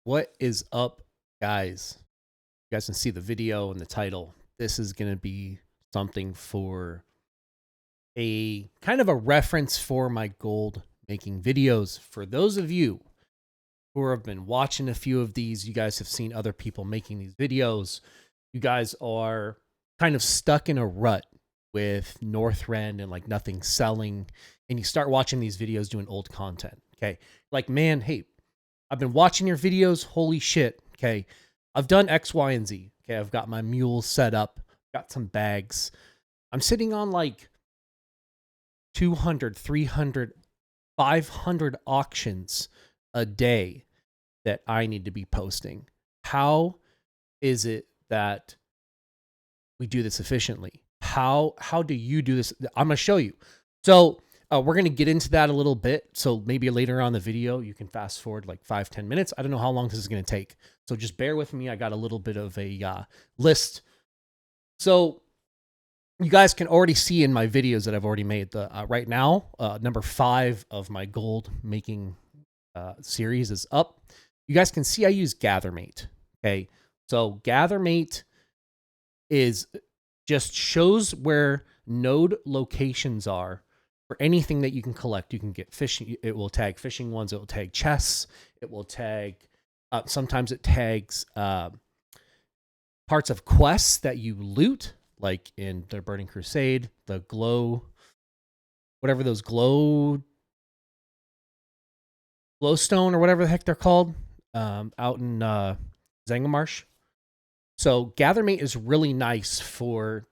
What is up, guys? You guys can see the video and the title. This is going to be something for a kind of a reference for my gold making videos. For those of you who have been watching a few of these, you guys have seen other people making these videos. You guys are kind of stuck in a rut with Northrend and like nothing selling. And you start watching these videos doing old content. Okay. Like, man, hey, I've been watching your videos. Holy shit. Okay. I've done X, Y, and Z. Okay. I've got my mule set up, got some bags. I'm sitting on like 200, 300, 500 auctions a day that I need to be posting. How is it that we do this efficiently? How do you do this? I'm going to show you. So we're going to get into that a little bit. So maybe later on in the video, you can fast forward like 5-10 minutes. I don't know how long this is going to take. So just bear with me. I got a little bit of a list. So you guys can already see in my videos that I've already made the right now, number 5 of my gold making series is up. You guys can see I use GatherMate. Okay. So GatherMate is just shows where node locations are for anything that you can collect. You can get fishing. It will tag fishing ones. It will tag chests. It will tag, sometimes it tags parts of quests that you loot, like in the Burning Crusade, the glow, whatever those glowstone or whatever the heck they're called, out in Zangamarsh. So GatherMate is really nice for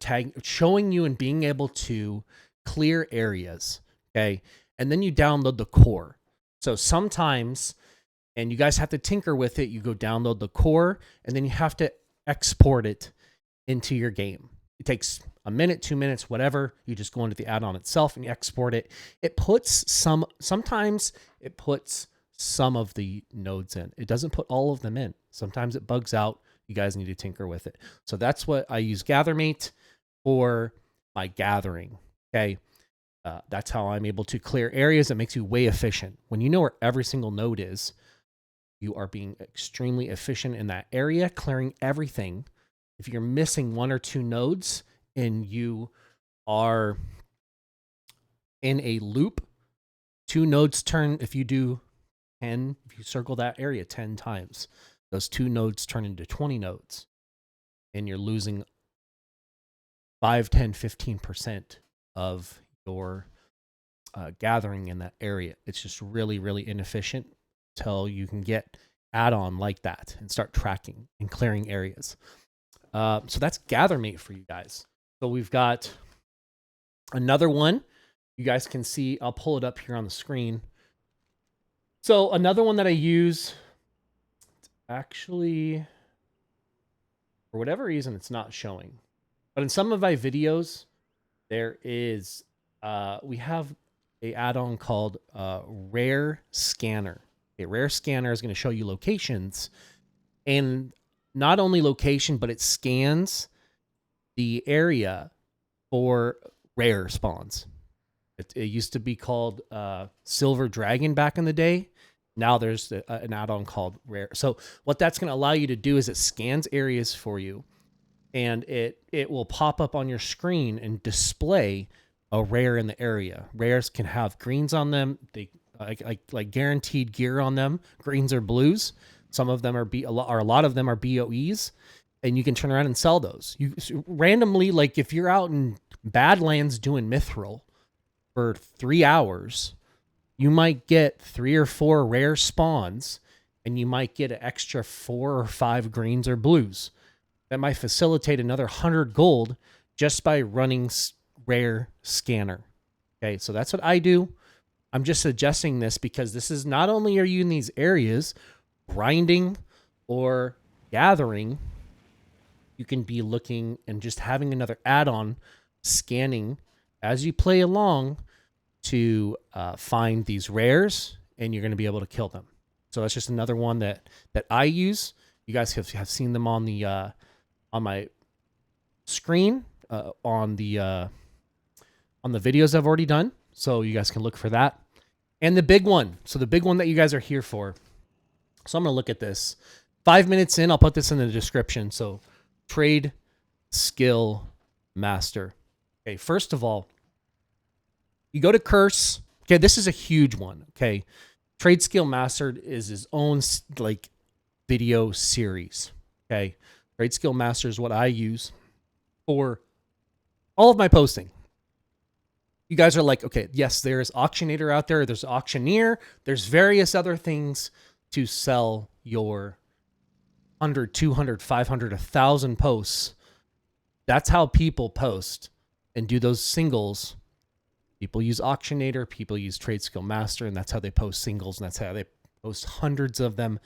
showing you and being able to clear areas. Okay. And then you download the core. So sometimes, and you guys have to tinker with it, you go download the core and then you have to export it into your game. It takes a minute, 2 minutes, whatever. You just go into the add-on itself and you export it. It puts sometimes it puts some of the nodes in. It doesn't put all of them in. Sometimes it bugs out. You guys need to tinker with it. So that's what I use GatherMate for my gathering. Okay. That's how I'm able to clear areas. It makes you way efficient. When you know where every single node is, you are being extremely efficient in that area, clearing everything. If you're missing 1 or 2 nodes and you are in a loop, 2 nodes turn, if you circle that area 10 times, those 2 nodes turn into 20 nodes and you're losing 5, 10, 15% of your gathering in that area. It's just really, really inefficient until you can get add-on like that and start tracking and clearing areas. So that's GatherMate for you guys. So we've got another one. You guys can see, I'll pull it up here on the screen. So another one that I use, actually, for whatever reason, it's not showing. But in some of my videos, there is, we have a add-on called Rare Scanner. A Rare Scanner is going to show you locations, and not only location, but it scans the area for rare spawns. It used to be called Silver Dragon back in the day. Now there's an add-on called Rare. So what that's going to allow you to do is it scans areas for you, and it will pop up on your screen and display a rare in the area. Rares can have greens on them. They like guaranteed gear on them. Greens or blues. Some of them are a lot of them are BOEs, and you can turn around and sell those. You randomly, like if you're out in Badlands doing Mithril for 3 hours, you might get 3 or 4 rare spawns, and you might get an extra 4 or 5 greens or blues. That might facilitate another 100 gold just by running Rare Scanner. Okay, so that's what I do. I'm just suggesting this because this is not only are you in these areas grinding or gathering, you can be looking and just having another add-on scanning as you play along to find these rares, and you're going to be able to kill them. So that's just another one that I use. You guys have seen them on the on my screen on the videos I've already done. So you guys can look for that. And the big one. So the big one that you guys are here for So I'm going to look at this. 5 minutes in, I'll put this in the description. So trade skill master. Okay, first of all, you go to Curse. Okay, this is a huge one. Okay, Trade Skill Mastered is his own like video series. Okay, Trade Skill Master is what I use for all of my posting. You guys are like, okay, yes, there's Auctionator out there. There's Auctioneer. There's various other things to sell your 100, 200, 500, 1,000 posts. That's how people post and do those singles. People use Auctionator, people use Trade Skill Master, and that's how they post singles, and that's how they post hundreds of them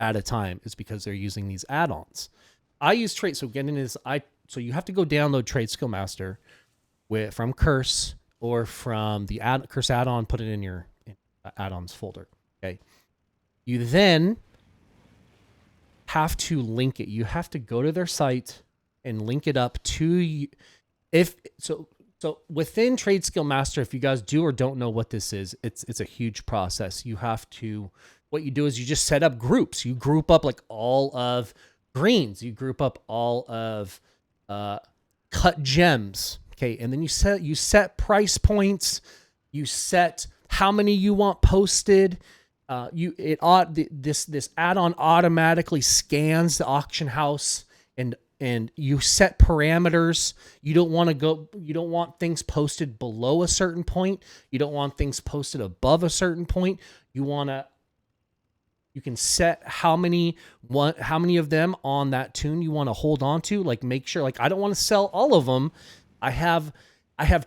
at a time, is because they're using these add-ons. I use Trade, so getting this, so you have to go download Trade Skill Master from Curse or from the Curse add-on, put it in your add-ons folder. Okay. You then have to link it. You have to go to their site and link it up to So within Trade Skill Master, if you guys do or don't know what this is, it's a huge process. You have to, what you do is you just set up groups. You group up like all of greens. You group up all of cut gems. Okay, and then you set price points. You set how many you want posted. This add-on automatically scans the auction house and you set parameters. You don't want things posted below a certain point. You don't want things posted above a certain point. You can set how many of them on that tune you want to hold on to. Like make sure, like I don't want to sell all of them. I have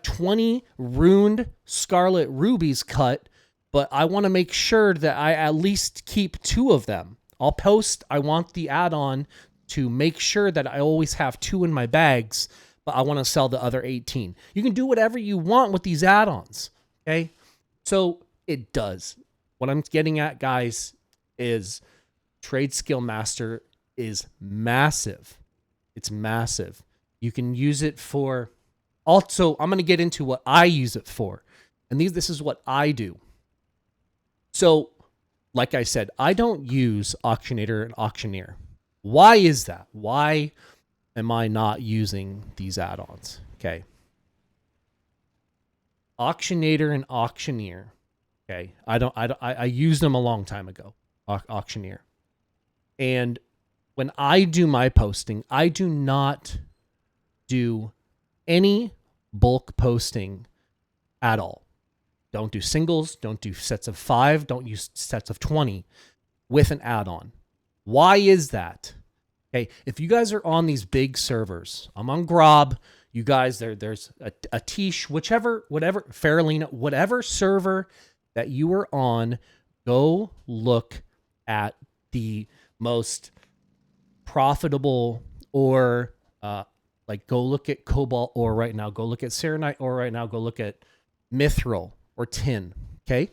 20 runed scarlet rubies cut, but I want to make sure that I at least keep 2 of them. I want the add-on to make sure that I always have 2 in my bags, but I want to sell the other 18. You can do whatever you want with these add-ons, okay? So it does. What I'm getting at, guys, is Trade Skill Master is massive. It's massive. You can use it for... Also, I'm going to get into what I use it for. And this is what I do. So, like I said, I don't use Auctionator and Auctioneer. Why is that? Why am I not using these add-ons? Okay. Auctionator and Auctioneer. Okay. I used them a long time ago. Auctioneer. And when I do my posting, I do not do any bulk posting at all. Don't do singles, don't do sets of 5, don't use sets of 20 with an add-on. Why is that? Okay, if you guys are on these big servers, I'm on Grob, you guys, there's a Tish, whatever, Faralina, whatever server that you are on, go look at the most profitable or like go look at Cobalt ore right now, go look at Serenite ore right now, go look at Mithril or Tin, okay?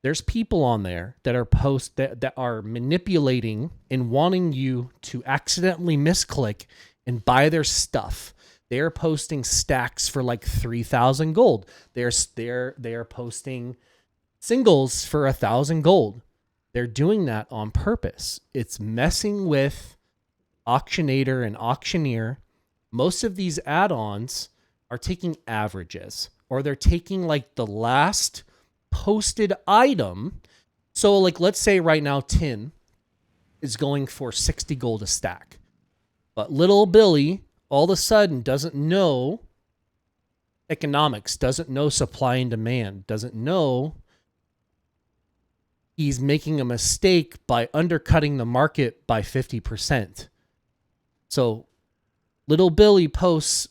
There's people on there that are that are manipulating and wanting you to accidentally misclick and buy their stuff. They're posting stacks for like 3,000 gold. They are posting singles for 1,000 gold. They're doing that on purpose. It's messing with Auctionator and Auctioneer. Most of these add-ons are taking averages, or they're taking like the last posted item. So like, let's say right now Tin is going for 60 gold a stack, but little Billy all of a sudden doesn't know economics, doesn't know supply and demand, doesn't know he's making a mistake by undercutting the market by 50%. So little Billy posts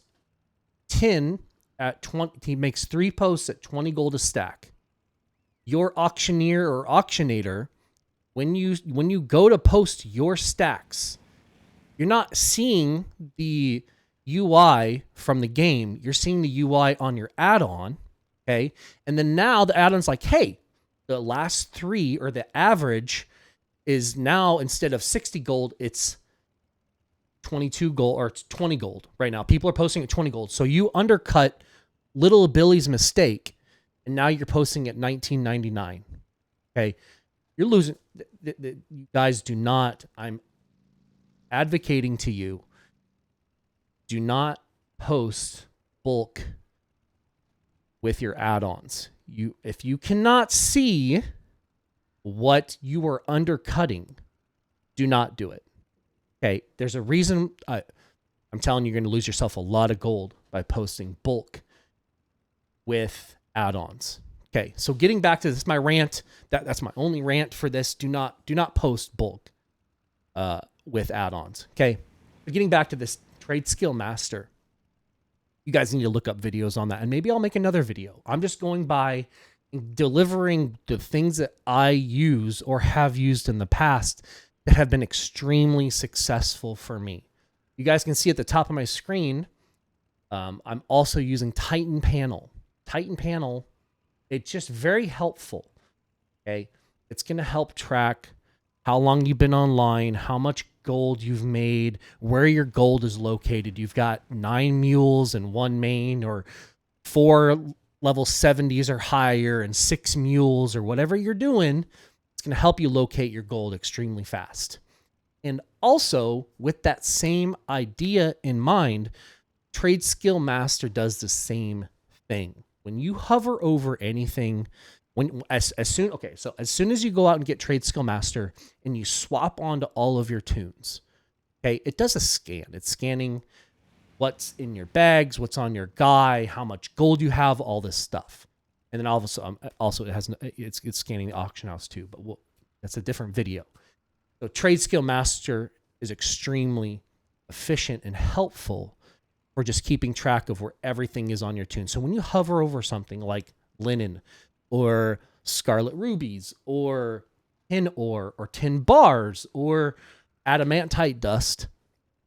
Tin at 20. He makes 3 posts at 20 gold a stack. Your Auctioneer or Auctionator, when you go to post your stacks, you're not seeing the UI from the game. You're seeing the UI on your add-on, okay? And then now the add-on's like, hey, the last 3 or the average is now, instead of 60 gold, it's 22 gold or it's 20 gold right now. People are posting at 20 gold. So you undercut little Billy's mistake, and now you're posting at 19.99. Okay. You're losing. You guys do not. I'm advocating to you. Do not post bulk with your add-ons. If you cannot see what you are undercutting, do not do it. Okay, there's a reason. I'm telling you, you're going to lose yourself a lot of gold by posting bulk with add-ons. Okay, so getting back to this, my rant. That's my only rant for this. Do not post bulk with add-ons. Okay, but getting back to this trade skill master. You guys need to look up videos on that, and maybe I'll make another video. I'm just going by delivering the things that I use or have used in the past that have been extremely successful for me. You guys can see at the top of my screen, I'm also using Titan Panel. Titan Panel, it's just very helpful. Okay, it's going to help track how long you've been online, how much gold you've made, where your gold is located. You've got 9 mules and 1 main, or 4 level 70s or higher and 6 mules, or whatever you're doing. It's going to help you locate your gold extremely fast. And also, with that same idea in mind, Trade Skill Master does the same thing. When you hover over anything, as soon as you go out and get Trade Skill Master and you swap onto all of your tunes, okay, it does a scan. It's scanning what's in your bags, what's on your guy, how much gold you have, all this stuff. And then also it's scanning the auction house too, but that's a different video. So Trade Skill Master is extremely efficient and helpful for just keeping track of where everything is on your tune. So when you hover over something like linen or scarlet rubies or tin ore or tin bars or adamantite dust,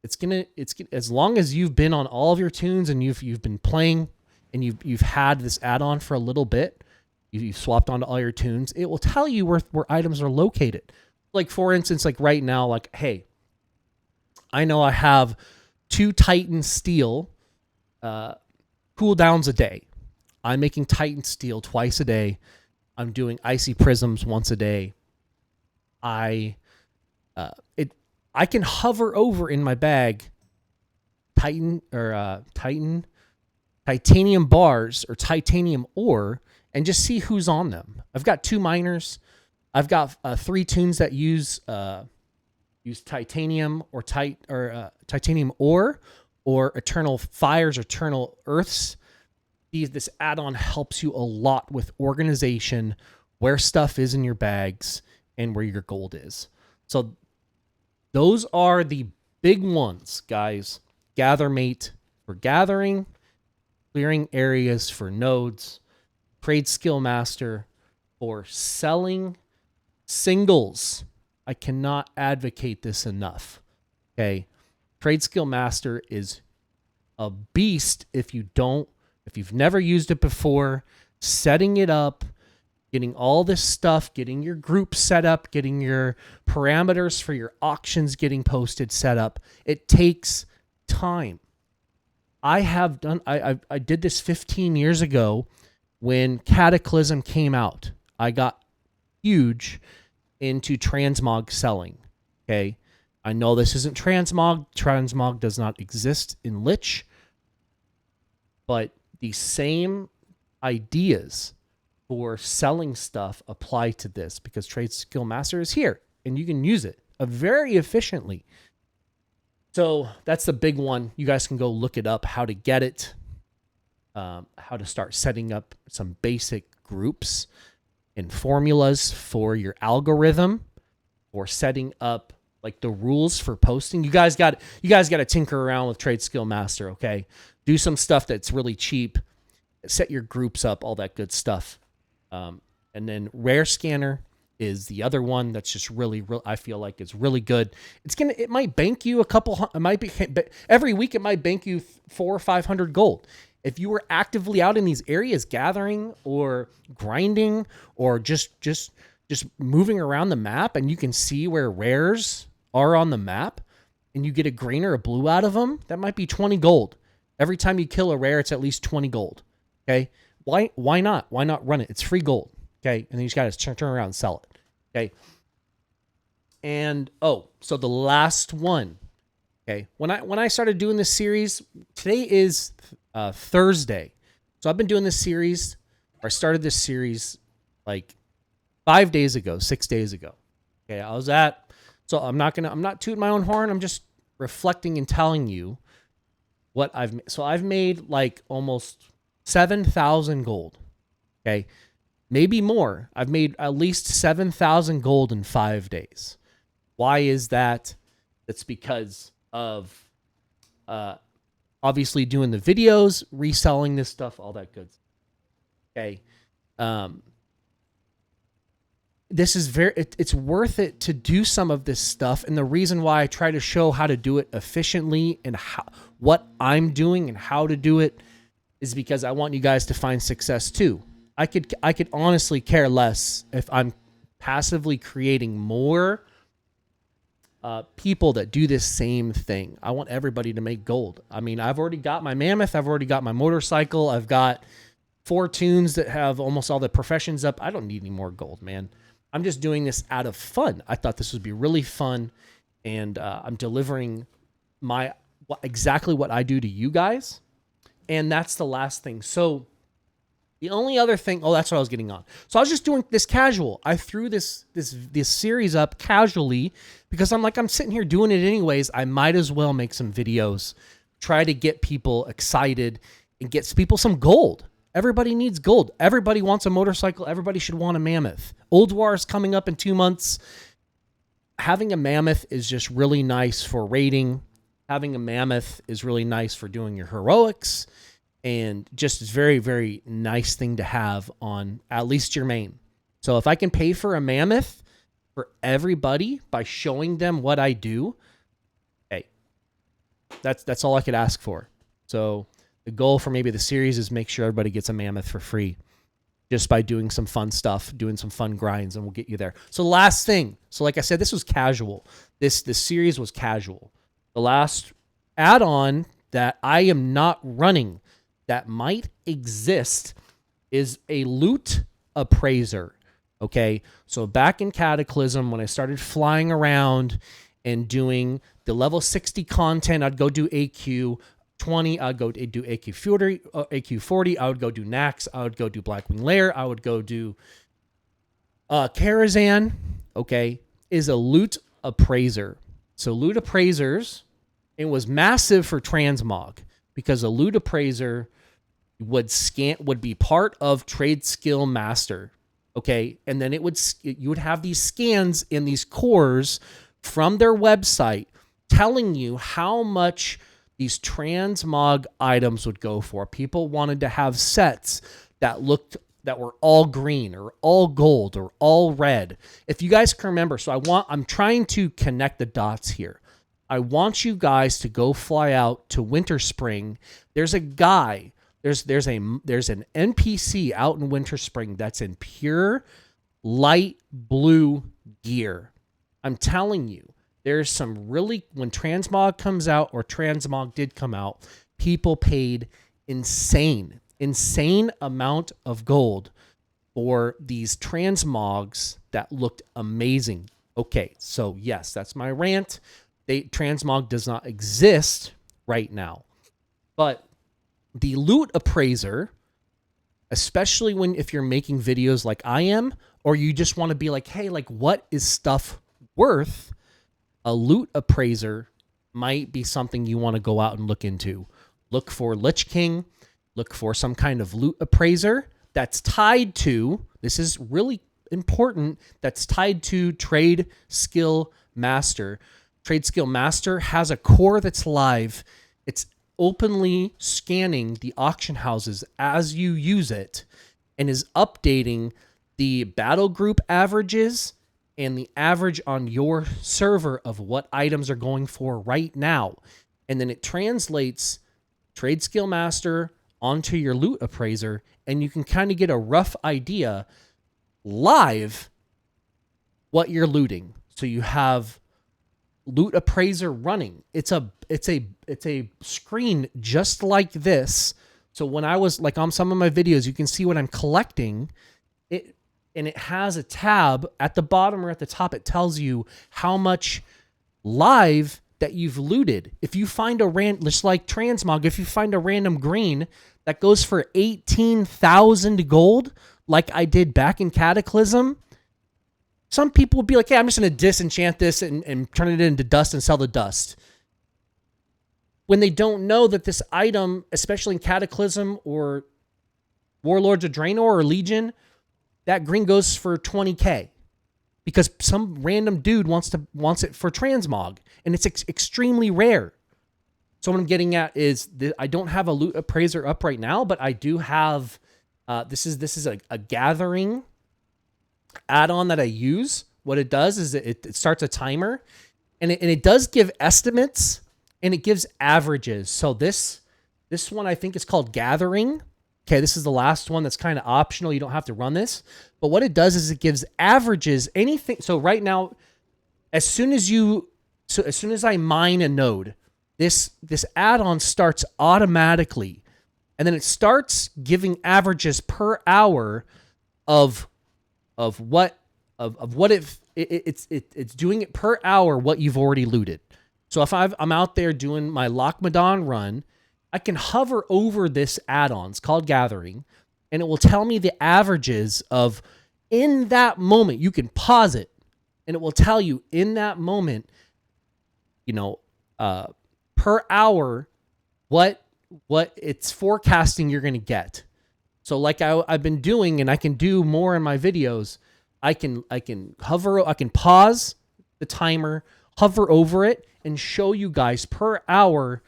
it's gonna as long as you've been on all of your tunes and you've been playing and you've had this add-on for a little bit, you've swapped onto all your tunes, it will tell you where items are located. Like, for instance, like right now, like, hey, I know I have 2 Titan steel cooldowns a day. I'm making Titan steel twice a day. I'm doing icy prisms once a day. I can hover over in my bag titanium bars or titanium ore and just see who's on them. I've got 2 miners. I've got 3 tunes that use titanium or titanium ore or eternal fires, eternal earths. This add-on helps you a lot with organization, where stuff is in your bags, and where your gold is. So those are the big ones, guys. Gathermate for gathering, clearing areas for nodes, Trade Skill Master for selling singles. I cannot advocate this enough. Okay. Trade Skill Master is a beast if you've never used it before. Setting it up, getting all this stuff, getting your group set up, getting your parameters for your auctions getting posted set up. It takes time. I did this 15 years ago when Cataclysm came out. I got huge into transmog selling. Okay. I know this isn't transmog. Transmog does not exist in Lich, but the same ideas for selling stuff apply to this because Trade Skill Master is here and you can use it very efficiently. So that's the big one. You guys can go look it up, how to get it, how to start setting up some basic groups and formulas for your algorithm, or setting up like the rules for posting. You guys got to tinker around with Trade Skill Master, okay? Do some stuff that's really cheap. Set your groups up, all that good stuff. And then Rare Scanner is the other one that's just really I feel like it's really good. It might bank you every week it might bank you 400 or 500 gold. If you were actively out in these areas gathering or grinding or just moving around the map, and you can see where rares are on the map, and you get a green or a blue out of them, that might be 20 gold. Every time you kill a rare, it's at least 20 gold. Okay, why not? Why not run it? It's free gold. Okay, and then you just got to turn around and sell it. Okay. And so the last one. Okay. When I started doing this series, today is Thursday. So I've been doing this series, or I started this series like 5 days ago, 6 days ago. Okay. So I'm not tooting my own horn. I'm just reflecting and telling you what I've made like almost 7,000 gold. Okay. Maybe more. I've made at least 7,000 gold in 5 days. Why is that? That's because of obviously doing the videos, reselling this stuff, all that good stuff. Okay. This is it's worth it to do some of this stuff. And the reason why I try to show how to do it efficiently and what I'm doing and how to do it is because I want you guys to find success too. I could honestly care less if I'm passively creating more people that do this same thing. I want everybody to make gold. I mean, I've already got my mammoth. I've already got my motorcycle. I've got 4 tunes that have almost all the professions up. I don't need any more gold, man. I'm just doing this out of fun. I thought this would be really fun, and I'm delivering exactly what I do to you guys, and that's the last thing. So the only other thing, that's what I was getting on. So I was just doing this casual. I threw this series up casually because I'm sitting here doing it anyways. I might as well make some videos, try to get people excited and get people some gold. Everybody needs gold. Everybody wants a motorcycle. Everybody should want a mammoth. Old War is coming up in 2 months. Having a mammoth is just really nice for raiding. Having a mammoth is really nice for doing your heroics. And just is very, very nice thing to have on at least your main. So if I can pay for a mammoth for everybody by showing them what I do, hey, that's all I could ask for. So the goal for maybe the series is make sure everybody gets a mammoth for free just by doing some fun stuff, doing some fun grinds, and we'll get you there. So last thing. So like I said, this was casual. This series was casual. The last add-on that I am not running that might exist is a loot appraiser. Okay. So back in Cataclysm, when I started flying around and doing the level 60 content, I'd go do AQ 20. I'd go do AQ 40. I would go do Nax. I would go do Blackwing Lair. I would go do Karazhan. Okay. Is a loot appraiser. So loot appraisers, it was massive for transmog because a loot appraiser would be part of Trade Skill Master, okay? And then you would have these scans in these cores from their website telling you how much these transmog items would go for. People wanted to have sets that were all green or all gold or all red. If you guys can remember, I'm trying to connect the dots here. I want you guys to go fly out to Winter Spring. There's a guy. There's an NPC out in Winter Spring that's in pure light blue gear. I'm telling you, there's some when Transmog comes out, or Transmog did come out, people paid insane amount of gold for these transmogs that looked amazing. Okay, so yes, that's my rant. Transmog does not exist right now, but the loot appraiser, especially if you're making videos like I am, or you just want to be like, hey, like what is stuff worth? A loot appraiser might be something you want to go out and look into. Look for Lich King, look for some kind of loot appraiser that's tied to, this is really important, that's tied to Trade Skill Master. Trade Skill Master has a core that's live. It's openly scanning the auction houses as you use it and is updating the battle group averages and the average on your server of what items are going for right now. And then it translates Trade Skill Master onto your loot appraiser, and you can kind of get a rough idea live what you're looting. So you have loot appraiser running. It's a screen just like this. So when I was like on some of my videos, you can see what I'm collecting. and it has a tab at the bottom or at the top. It tells you how much live that you've looted. If you find just like transmog, if you find a random green that goes for 18,000 gold, like I did back in Cataclysm, some people would be like, hey, I'm just going to disenchant this and turn it into dust and sell the dust. When they don't know that this item, especially in Cataclysm or Warlords of Draenor or Legion, that green goes for 20k because some random dude wants it for transmog, and it's extremely rare. So what I'm getting at is that I don't have a loot appraiser up right now, but I do have this is a gathering add-on that I use. What it does is it starts a timer, and it does give estimates, and it gives averages. So this one I think is called Gathering. Okay, this is the last one that's kind of optional. You don't have to run this. But what it does is it gives averages, anything. So right now, as soon as I mine a node, this add-on starts automatically. And then it starts giving averages per hour of what it's doing it per hour what you've already looted. So if I'm out there doing my Lochmadon run, I can hover over this add-on. It's called Gathering, and it will tell me the averages of, in that moment. You can pause it, and it will tell you in that moment, per hour, what it's forecasting you're going to get. So like I've been doing, and I can do more in my videos, I can pause the timer, hover over it, and show you guys per hour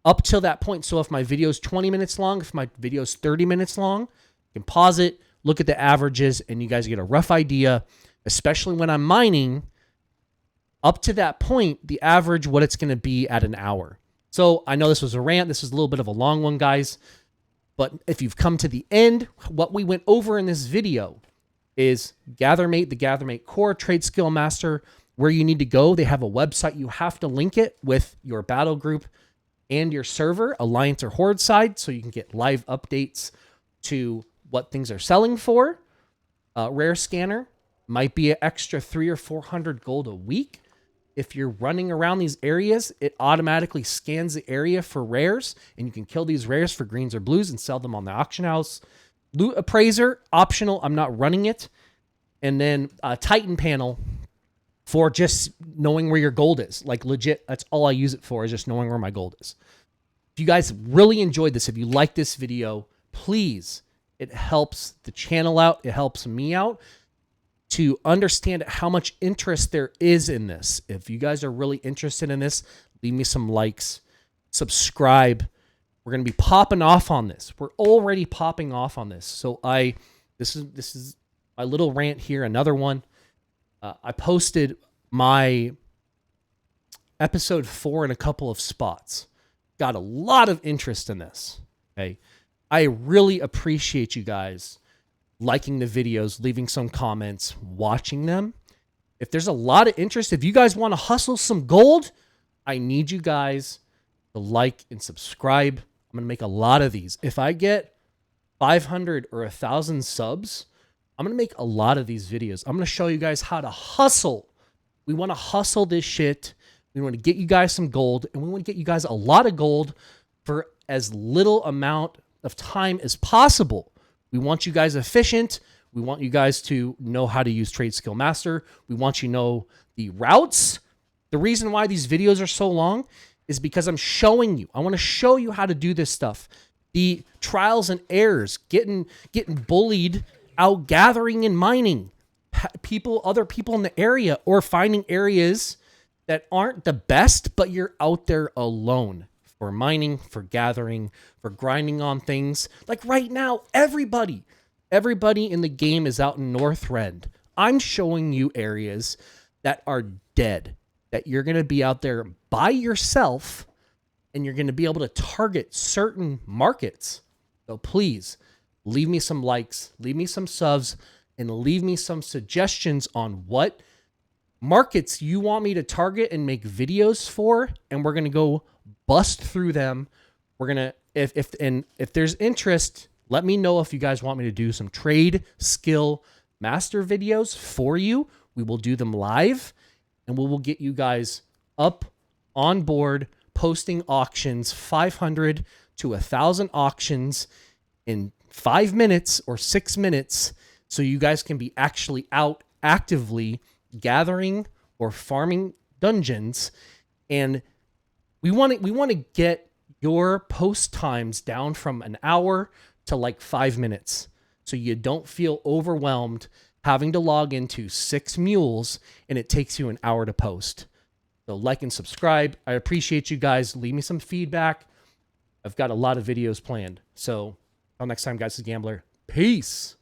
up till that point. So if my video is 20 minutes long, if my video is 30 minutes long, you can pause it, look at the averages, and you guys get a rough idea, especially when I'm mining, up to that point, the average, what it's going to be at an hour. So I know this was a rant. This was a little bit of a long one, guys. But if you've come to the end, what we went over in this video is GatherMate, the GatherMate Core, Trade Skill Master, where you need to go. They have a website. You have to link it with your battle group and your server, Alliance or Horde side, so you can get live updates to what things are selling for. Rare Scanner might be an extra 300 or 400 gold a week. If you're running around these areas, it automatically scans the area for rares, and you can kill these rares for greens or blues and sell them on the auction house. Loot Appraiser, optional. I'm not running it. And then Titan Panel for just knowing where your gold is. Like legit, that's all I use it for, is just knowing where my gold is. If you guys really enjoyed this, if you like this video, please, it helps the channel out. It helps me out to understand how much interest there is in this. If you guys are really interested in this, leave me some likes, subscribe. We're going to be popping off on this. We're already popping off on this. So this is my little rant here. Another one. I posted my episode 4 in a couple of spots. Got a lot of interest in this. Okay. I really appreciate you guys liking the videos, leaving some comments, watching them. If there's a lot of interest, if you guys want to hustle some gold, I need you guys to like and subscribe. I'm going to make a lot of these. If I get 500 or 1,000 subs, I'm going to make a lot of these videos. I'm going to show you guys how to hustle. We want to hustle this shit. We want to get you guys some gold, and we want to get you guys a lot of gold for as little amount of time as possible. We want you guys efficient. We want you guys to know how to use Trade Skill Master. We want you to know the routes. The reason why these videos are so long is because I'm showing you. I want to show you how to do this stuff. The trials and errors, getting bullied out gathering and mining, other people in the area, or finding areas that aren't the best, but you're out there alone. For mining, for gathering, for grinding on things. Like right now, everybody in the game is out in Northrend. I'm showing you areas that are dead, that you're going to be out there by yourself, and you're going to be able to target certain markets. So please, leave me some likes, leave me some subs, and leave me some suggestions on what markets you want me to target and make videos for, and we're going to go bust through them. We're going to, if there's interest, let me know if you guys want me to do some Trade Skill master videos for you. We will do them live, and we will get you guys up on board posting auctions, 500 to 1,000 auctions in 5 minutes or 6 minutes, so you guys can be actually out actively gathering or farming dungeons. And we want to get your post times down from an hour to like 5 minutes, so you don't feel overwhelmed having to log into 6 mules and it takes you an hour to post. So like and subscribe. I appreciate you guys. Leave me some feedback. I've got a lot of videos planned. So until next time, guys, this is Gambler. Peace.